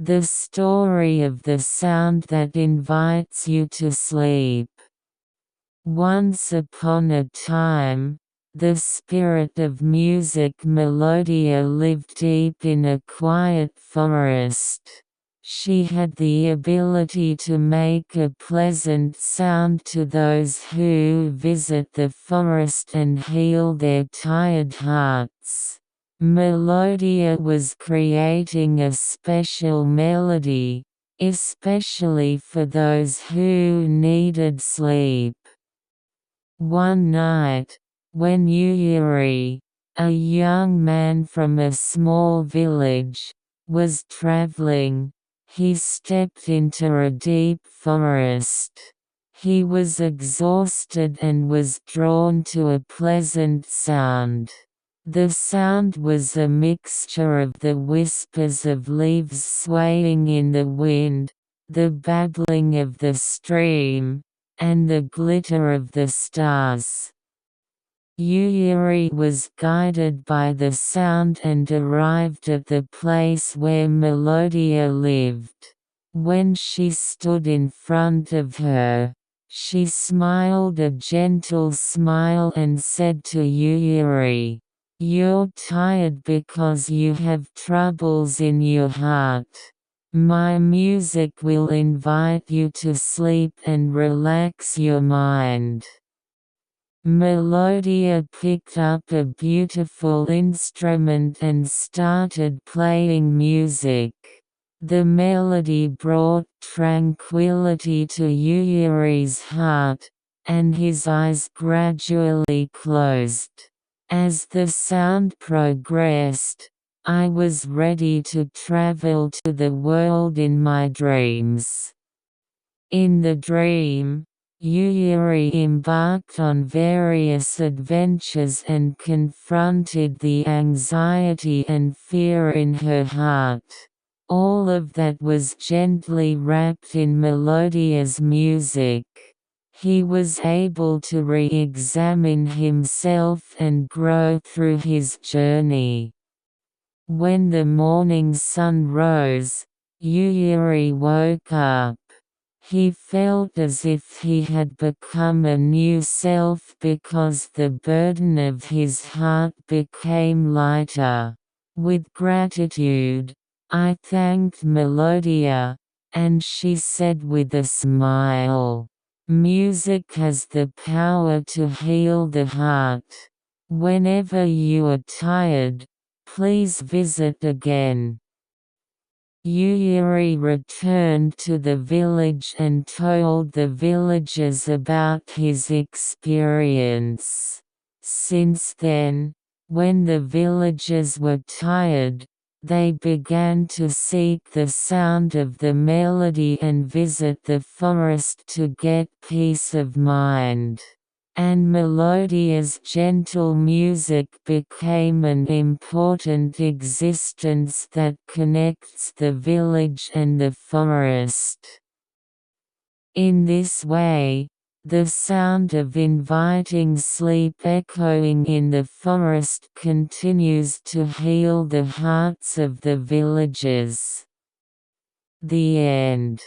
The story of the sound that invites you to sleep. Once upon a time, the spirit of music Melodia lived deep in a quiet forest. She had the ability to make a pleasant sound to those who visit the forest and heal their tired hearts. Melodia was creating a special melody, especially for those who needed sleep. One night, when Yuri, a young man from a small village, was traveling, he stepped into a deep forest. He was exhausted and was drawn to a pleasant sound. The sound was a mixture of the whispers of leaves swaying in the wind, the babbling of the stream, and the glitter of the stars. Yuri was guided by the sound and arrived at the place where Melodia lived. When she stood in front of her, she smiled a gentle smile and said to Yuri, "You're tired because you have troubles in your heart. My music will invite you to sleep and relax your mind." Melodia picked up a beautiful instrument and started playing music. The melody brought tranquility to Yuri's heart, and his eyes gradually closed. As the sound progressed, I was ready to travel to the world in my dreams. In the dream, Yuri embarked on various adventures and confronted the anxiety and fear in her heart. All of that was gently wrapped in Melodia's music. He was able to re-examine himself and grow through his journey. When the morning sun rose, Yuri woke up. He felt as if he had become a new self because the burden of his heart became lighter. With gratitude, I thanked Melodia, and she said with a smile, "Music has the power to heal the heart. Whenever you are tired, please visit again." Yuri returned to the village and told the villagers about his experience. Since then, when the villagers were tired, they began to seek the sound of the melody and visit the forest to get peace of mind. And Melodia's gentle music became an important existence that connects the village and the forest. In this way, the sound of inviting sleep echoing in the forest continues to heal the hearts of the villagers. The end.